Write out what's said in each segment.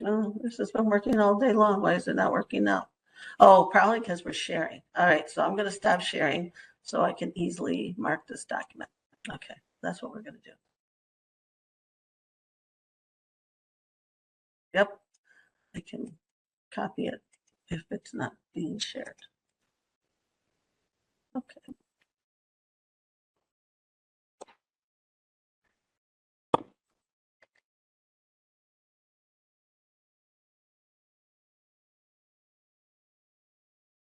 Oh, this has been working all day long. Why is it not working now? Oh, probably because we're sharing. All right, so I'm going to stop sharing so I can easily mark this document. Okay, that's what we're going to do. Yep, I can copy it if it's not being shared. Okay.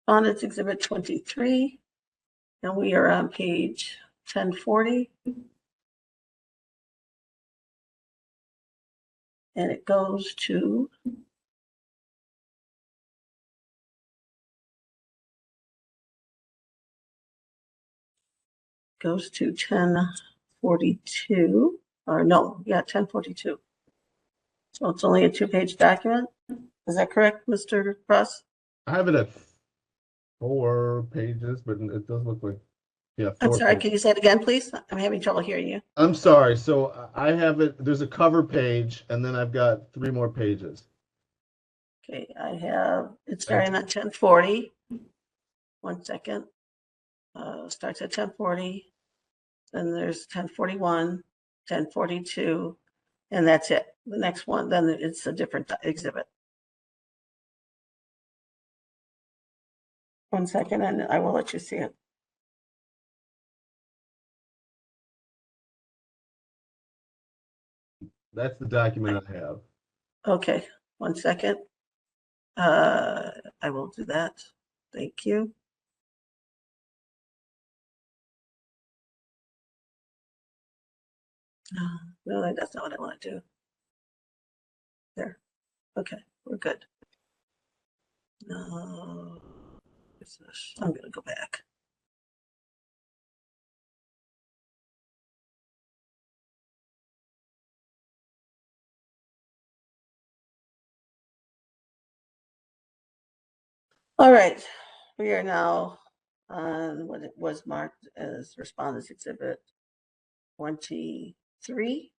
On it's Exhibit 23, and we are on page 1040. And it goes to goes to 1042, or no, yeah, 1042. So it's only a 2-page document. Is that correct, Mr. Cross? I have it at 4 pages, but it does look like, yeah, 4 I'm sorry, pages. can you say it again, please? I'm having trouble hearing you. I'm sorry. So I have it, there's a cover page, and then I've got 3 more pages. Okay, I have, it's starting at 1040. 1 second. Starts at 1040. Then there's 1041, 1042, and that's it. The next one, then it's a different exhibit. 1 second, and I will let you see it. That's the document I have. Okay, 1 second. I will do that. Thank you. No, that's not what I want to do. There. Okay, we're good. No, what's this? I'm going to go back. All right, we are now on what it was marked as Respondents Exhibit 23.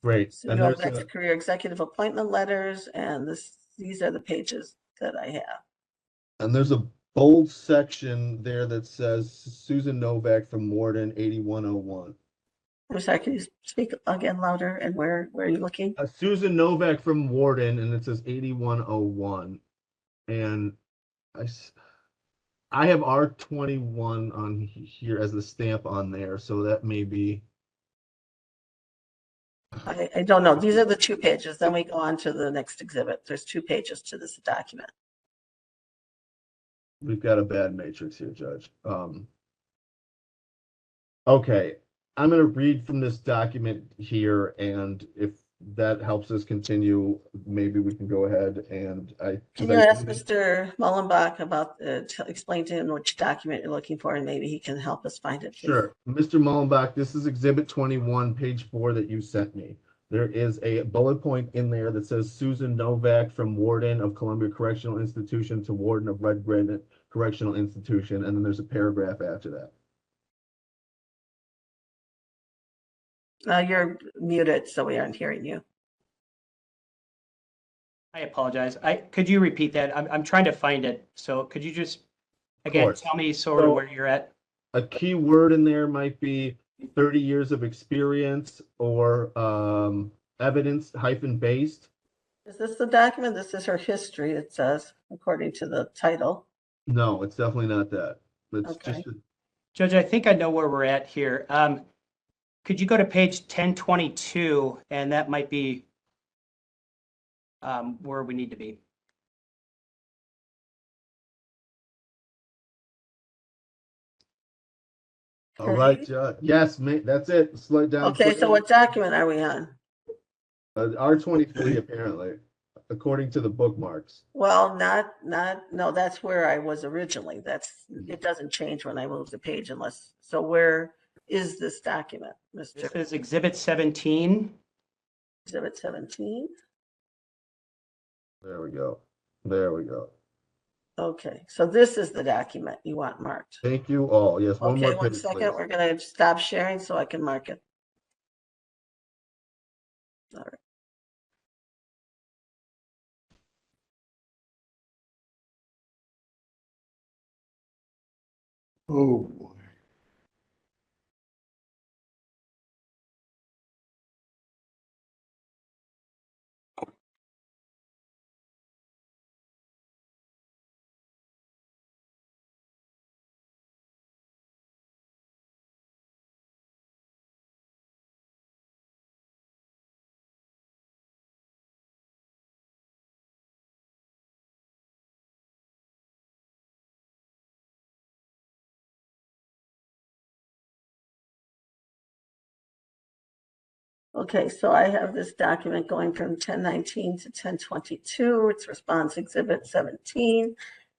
Great. So Novak's career executive appointment letters, and these are the pages that I have. And there's a bold section there that says Susan Novak from Warden 8101. I'm sorry, can you speak again louder, and where are you looking? Susan Novak from Warden, and it says 8101. And I have R21 on here as the stamp on there, so that may be. I don't know. These are the 2 pages. Then we go on to the next exhibit. There's 2 pages to this document. We've got a bad matrix here, Judge. Okay, I'm going to read from this document here, and if that helps us continue, maybe we can go ahead and Can you ask Mr. Mullenbach about explain to him which document you're looking for, and maybe he can help us find it, please. Sure. Mr. Mullenbach, this is Exhibit 21, page 4 that you sent me. There is a bullet point in there that says Susan Novak from Warden of Columbia Correctional Institution to Warden of Red Granite Correctional Institution, and then there's a paragraph after that. You're muted, so we aren't hearing you. I apologize. Could you repeat that? I'm trying to find it. So could you just, again, tell me sort of where you're at? A key word in there might be 30 years of experience or evidence-based. Is this the document? This is her history, it says, according to the title. No, it's definitely not that. It's okay. just Judge, I think I know where we're at here. Could you go to page 1022, and that might be where we need to be. All right, yes, mate, that's it. Slow it down. Okay, so what document are we on? R23, apparently, according to the bookmarks. Well, no, that's where I was originally. It doesn't change when I move the page unless, so where is this document, Mr.? This is Exhibit 17. Exhibit 17. There we go. There we go. Okay, so this is the document you want marked. Thank you all. Yes, one more page, 1 second. Please. We're going to stop sharing so I can mark it. All right. Oh, boy. Okay, so I have this document going from 1019 to 1022. It's response exhibit 17.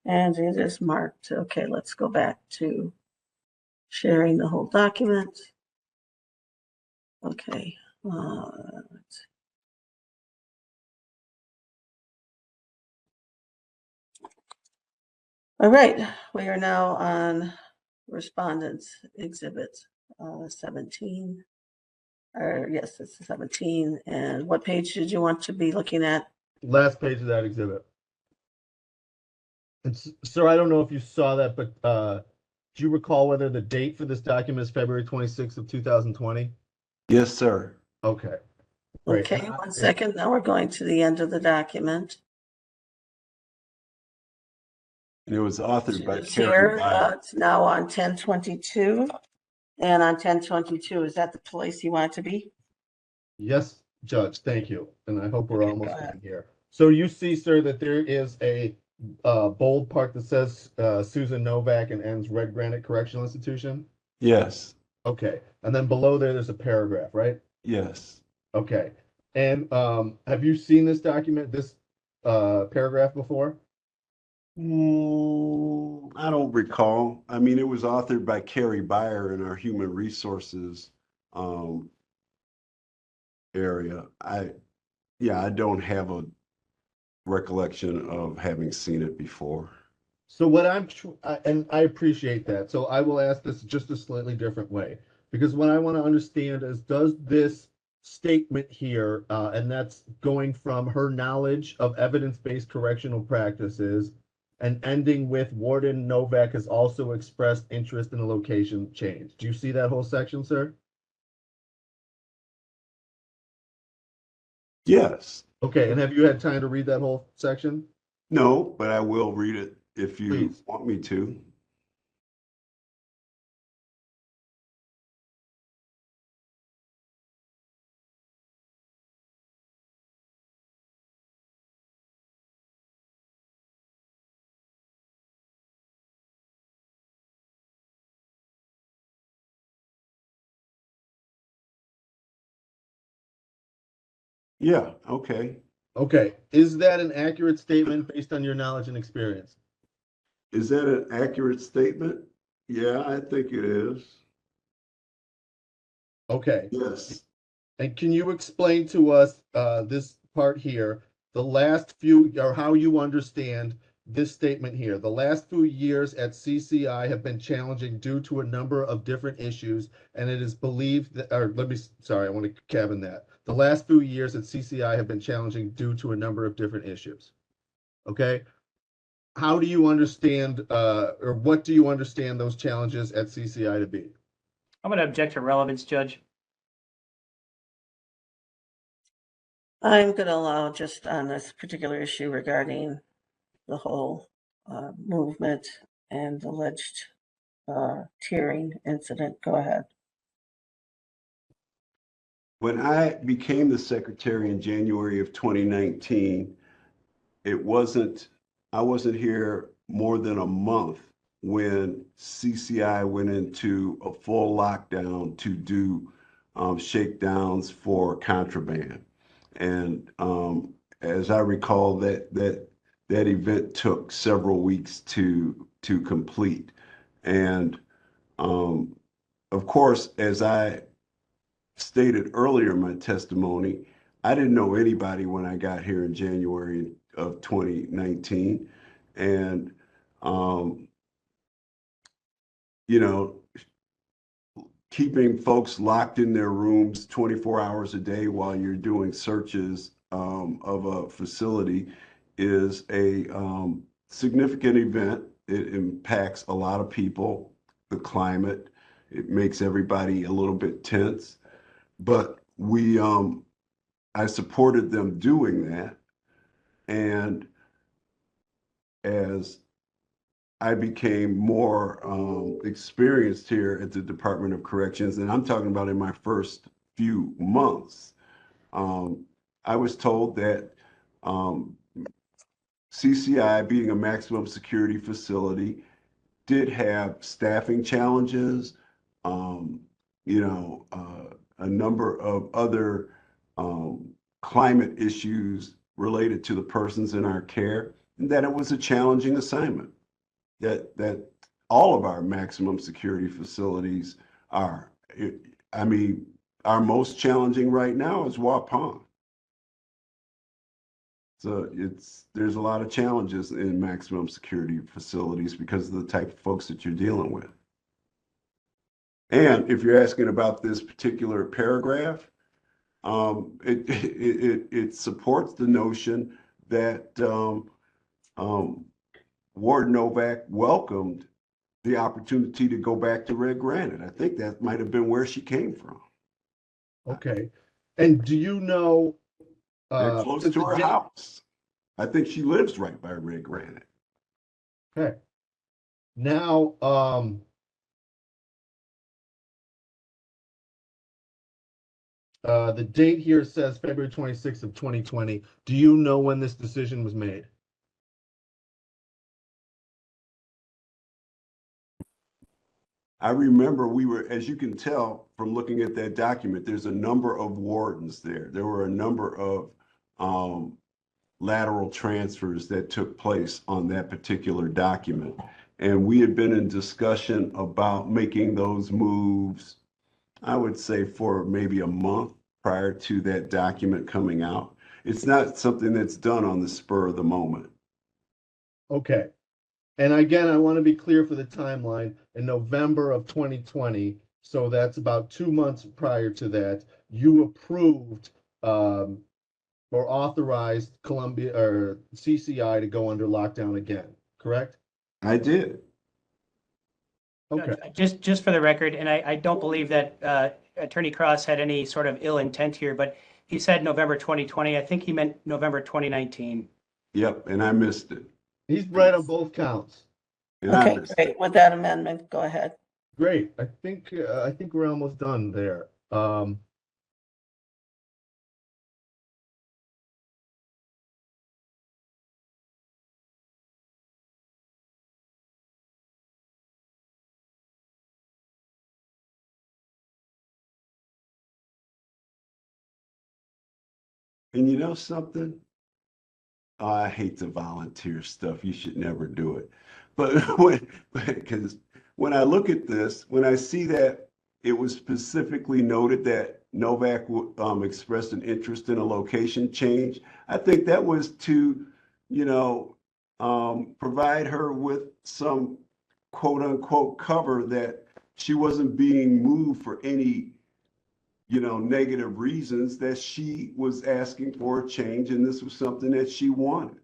And it is marked. Okay, let's go back to sharing the whole document. Okay. All right, we are now on respondents exhibit 17. Or yes, it's 17. And what page did you want to be looking at? Last page of that exhibit. Sir, I don't know if you saw that, but do you recall whether the date for this document is February 26th of 2020? Yes, sir. Okay, great. Okay, 1 second. Now we're going to the end of the document. And it was authored by It's Carrie here. Byer. It's now on 1022. And on 1022, is that the place you want it to be? Yes, Judge, thank you. And I hope we're Okay, almost go ahead. done here. So you see, sir, that there is a bold part that says Susan Novak and ends Red Granite Correctional Institution? Yes, Okay, and then below there's a paragraph, right? yes. Okay, and have you seen this document, this paragraph before? I don't recall. I mean, it was authored by Carrie Byer in our human resources area. I don't have a recollection of having seen it before. So what and I appreciate that. So I will ask this just a slightly different way, because what I want to understand is, does this statement here, and that's going from her knowledge of evidence-based correctional practices and ending with Warden Novak has also expressed interest in a location change. Do you see that whole section, sir? Yes. Okay, and have you had time to read that whole section? No, but I will read it if you Please. want me to. Yeah, okay. Okay, is that an accurate statement based on your knowledge and experience? Is that an accurate statement? Yeah, I think it is. Okay. Yes. And can you explain to us this part here, the last few, or how you understand this statement here? The last few years at CCI have been challenging due to a number of different issues, and it is believed that, sorry, I want to cabin that. The last few years at CCI have been challenging due to a number of different issues. Okay? How do you understand, or what do you understand those challenges at CCI to be? I'm going to object to relevance, Judge. I'm going to allow just on this particular issue regarding the whole movement and alleged tearing incident. Go ahead. When I became the secretary in January of 2019, I wasn't here more than a month when CCI went into a full lockdown to do shakedowns for contraband. And as I recall, that event took several weeks to complete. And of course, as I stated earlier in my testimony, I didn't know anybody when I got here in January of 2019. And, you know, keeping folks locked in their rooms 24 hours a day while you're doing searches of a facility is a significant event. It impacts a lot of people. the climate. It makes everybody a little bit tense. But I supported them doing that. And as I became more experienced here at the Department of Corrections, and I'm talking about in my first few months, I was told that CCI, being a maximum security facility, did have staffing challenges, a number of other climate issues related to the persons in our care, and that it was a challenging assignment. That all of our maximum security facilities are. Our most challenging right now is Waupun. So there's a lot of challenges in maximum security facilities because of the type of folks that you're dealing with. And if you're asking about this particular paragraph, it supports the notion that Warden Novak welcomed the opportunity to go back to Red Granite. I think that might have been where she came from. Okay. And do you know? They're close to her house. I think she lives right by Red Granite. Okay. Now, the date here says February 26th of 2020. Do you know when this decision was made? I remember we were, as you can tell from looking at that document, there's a number of wardens there. There were a number of lateral transfers that took place on that particular document. And we had been in discussion about making those moves, I would say, for maybe a month prior to that document coming out. It's not something that's done on the spur of the moment. Okay. And again, I want to be clear for the timeline. In November of 2020, so that's about 2 months prior to that, you approved or authorized Columbia or CCI to go under lockdown again, correct? I did. Okay. Just for the record, and I don't believe that Attorney Cross had any sort of ill intent here, but he said November 2020. I think he meant November 2019. Yep, and I missed it. He's right on both counts. And I Okay, missed great. it. With that amendment, go ahead. Great. I think we're almost done there. And you know something? Oh, I hate the volunteer stuff. You should never do it. But because when I look at this, when I see that it was specifically noted that Novak expressed an interest in a location change, I think that was to, provide her with some quote unquote cover that she wasn't being moved for any negative reasons, that she was asking for a change and this was something that she wanted.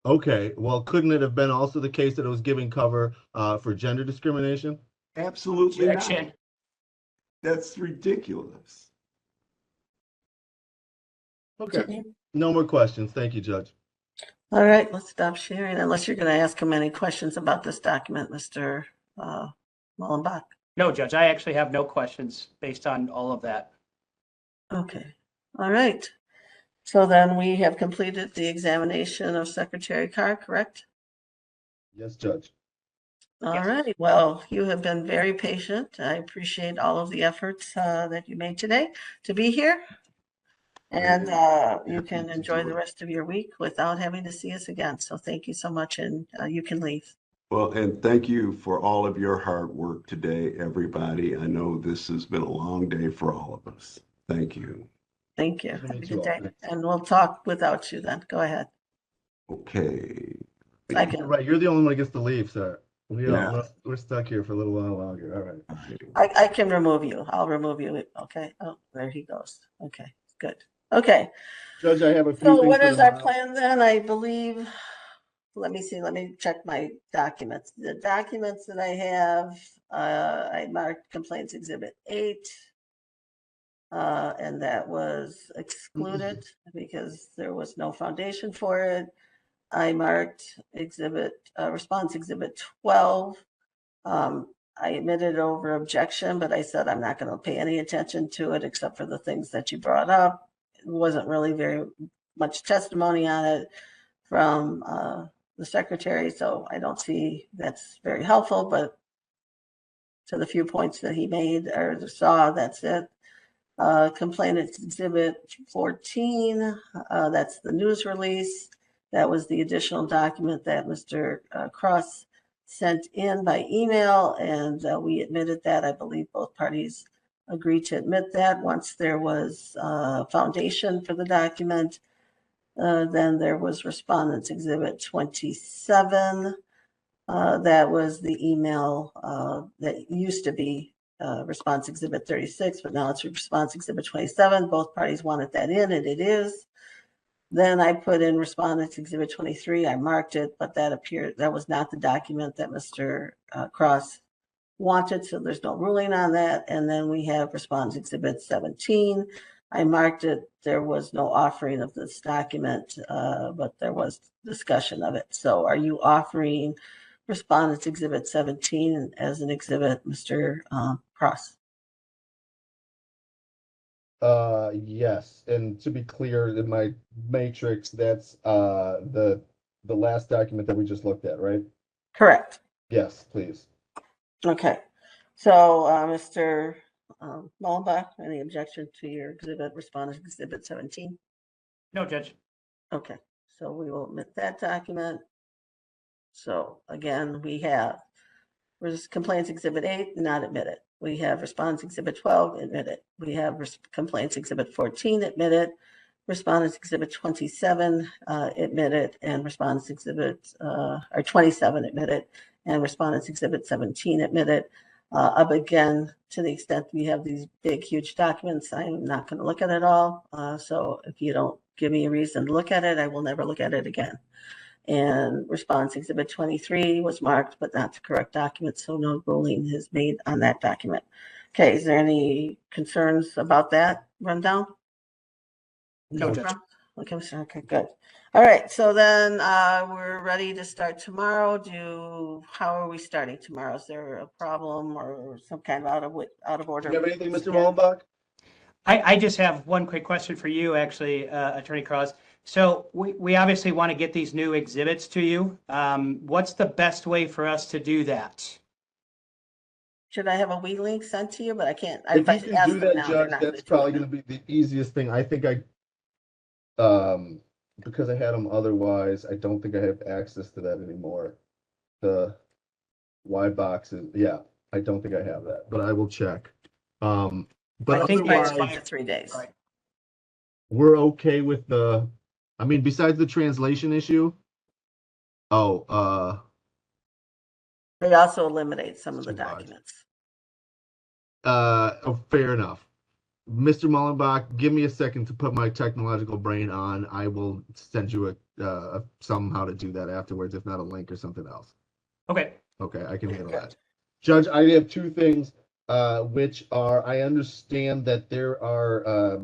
Okay, well, couldn't it have been also the case that it was giving cover for gender discrimination? Absolutely not. Objection. That's ridiculous. Okay, no more questions. Thank you, Judge. All right, let's stop sharing unless you're going to ask him any questions about this document, Mr. Mullenbach. No, Judge, I actually have no questions based on all of that. Okay, all right. So then we have completed the examination of Secretary Carr, correct? Yes, Judge. All Yes. right, well, you have been very patient. I appreciate all of the efforts that you made today to be here. And you can enjoy the rest of your week without having to see us again. So thank you so much, and you can leave. Well, and thank you for all of your hard work today, everybody. I know this has been a long day for all of us. Thank you. Thank you. Nice to Have a meet you good all. day. Thanks. And we'll talk without you then. Go ahead. Okay. I can, Right, you're the only one who gets to leave, sir. Yeah. We're stuck here for a little while longer. All right. I can remove you. I'll remove you. Okay. Oh, there he goes. Okay, good. Okay. Judge, I have a few So things what for is our tomorrow. plan then? I believe let me see, let me check my documents. The documents that I have, I marked complaints exhibit 8. And that was excluded because there was no foundation for it. I marked response exhibit 12. I admitted over objection, but I said I'm not going to pay any attention to it except for the things that you brought up. It wasn't really very much testimony on it from the secretary, so I don't see that's very helpful, but to the few points that he made or saw, that's it. Complainant exhibit 14, that's the news release. That was the additional document that Mr. Cross sent in by email, and we admitted that. I believe both parties agreed to admit that. Once there was foundation for the document, then there was respondents exhibit 27. That was the email that used to be response exhibit 36, but now it's response exhibit 27. Both parties wanted that in, and it is. Then I put in respondents exhibit 23. I marked it, but that was not the document that Mr. Cross wanted, so there's no ruling on that. And then we have response exhibit 17. I marked it. There was no offering of this document, but there was discussion of it. So are you offering respondents exhibit 17 as an exhibit, Mr. Cross? Yes, and to be clear, in my matrix, that's the last document that we just looked at, right? Correct. Yes, please. Okay. So, Mr. Mullenbach, any objection to your exhibit, respondent exhibit 17? No, Judge. Okay, so we will omit that document. So again, we have complaints exhibit 8, not admitted. We have response exhibit 12, admitted. We have complaints exhibit 14, admitted. Respondents exhibit 27, admitted, and respondents exhibit, or 27 admitted, and respondents exhibit 17 admitted. Up again, to the extent we have these big, huge documents, I'm not going to look at it all. So if you don't give me a reason to look at it, I will never look at it again. And response exhibit 23 was marked, but not the correct document, so no ruling is made on that document. Okay, is there any concerns about that rundown? No, Judge. Okay, good. All right, so then we're ready to start tomorrow. How are we starting tomorrow? Is there a problem or some kind of out of order? Do you have anything, Mr. Mullenbach? I just have one quick question for you, actually, Attorney Cross. So we obviously want to get these new exhibits to you. What's the best way for us to do that? Should I have a wee link sent to you? But I can't. If you can do that, Judge, that's probably going to be the easiest thing. I think because I had them otherwise, I don't think I have access to that anymore. The Y boxes, yeah, I don't think I have that, but I will check. But I think otherwise, it's 3 days. Right. We're okay with besides the translation issue. They also eliminate some of the documents. Fair enough. Mr. Mullenbach, give me a second to put my technological brain on. I will send you somehow to do that afterwards, if not a link or something else. Okay. Okay, I can handle that. Judge, I have two things, which are, I understand that there are,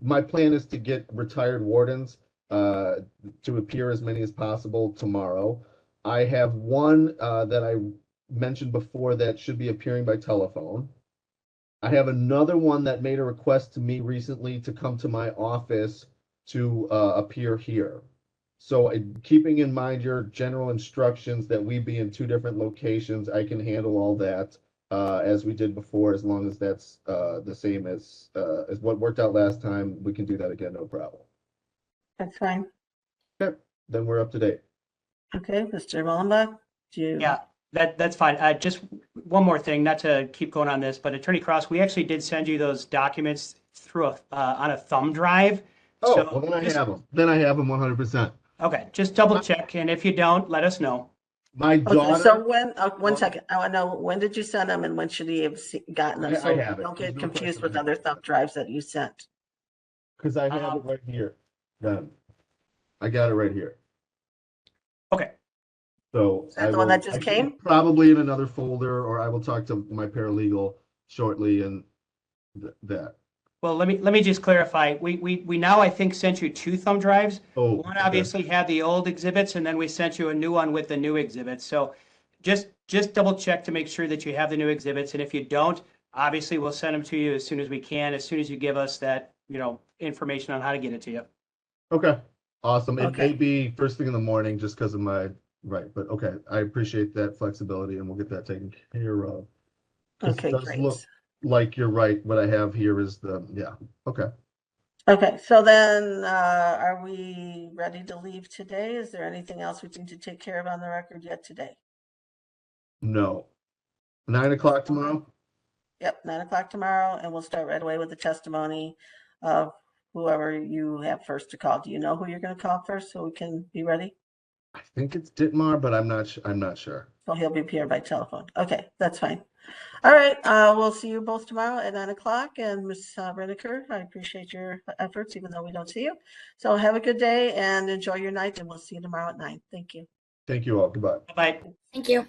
my plan is to get retired wardens to appear as many as possible tomorrow. I have one that I mentioned before that should be appearing by telephone. I have another one that made a request to me recently to come to my office to appear here. So keeping in mind your general instructions that we be in 2 different locations, I can handle all that as we did before, as long as that's the same as what worked out last time. We can do that again, no problem. That's fine. Okay, then we're up to date. Okay, Mr. Mullenbach, Yeah, that's fine. Just one more thing, not to keep going on this, but Attorney Cross, we actually did send you those documents through on a thumb drive. Oh, So well, then I have them. Then I have them 100%. Okay, just double check, and if you don't, let us know. My daughter. So when, 1 second, I want to know, when did you send them and when should he have gotten them? I So have it. don't There's get no confused question. with other thumb drives that you sent. Because I have it right here. Done. I got it right here. Okay, So that the one that just I came? think probably in another folder, or I will talk to my paralegal shortly and that. Well, let me just clarify. We now, I think, sent you 2 thumb drives. Oh, One okay. obviously had the old exhibits, and then we sent you a new one with the new exhibits. So just double check to make sure that you have the new exhibits. And if you don't, obviously we'll send them to you as soon as we can, as soon as you give us that, information on how to get it to you. Okay, awesome. It Okay. may be first thing in the morning just because of my, right, but okay, I appreciate that flexibility and we'll get that taken care of. 'Cause Okay, it does great. look like you're right. What I have here is yeah, okay. Okay, so then, are we ready to leave today? Is there anything else we need to take care of on the record yet today? No. 9 o'clock tomorrow? Yep, 9 o'clock tomorrow, and we'll start right away with the testimony of whoever you have first to call. Do you know who you're gonna call first so we can be ready? I think it's Ditmar, but I'm not sure. So he'll be here by telephone. Okay, that's fine. All right, we'll see you both tomorrow at 9 o'clock. And Ms. Redeker, I appreciate your efforts, even though we don't see you. So have a good day and enjoy your night, and we'll see you tomorrow at 9. Thank you. Thank you all. Goodbye. Bye. Thank you.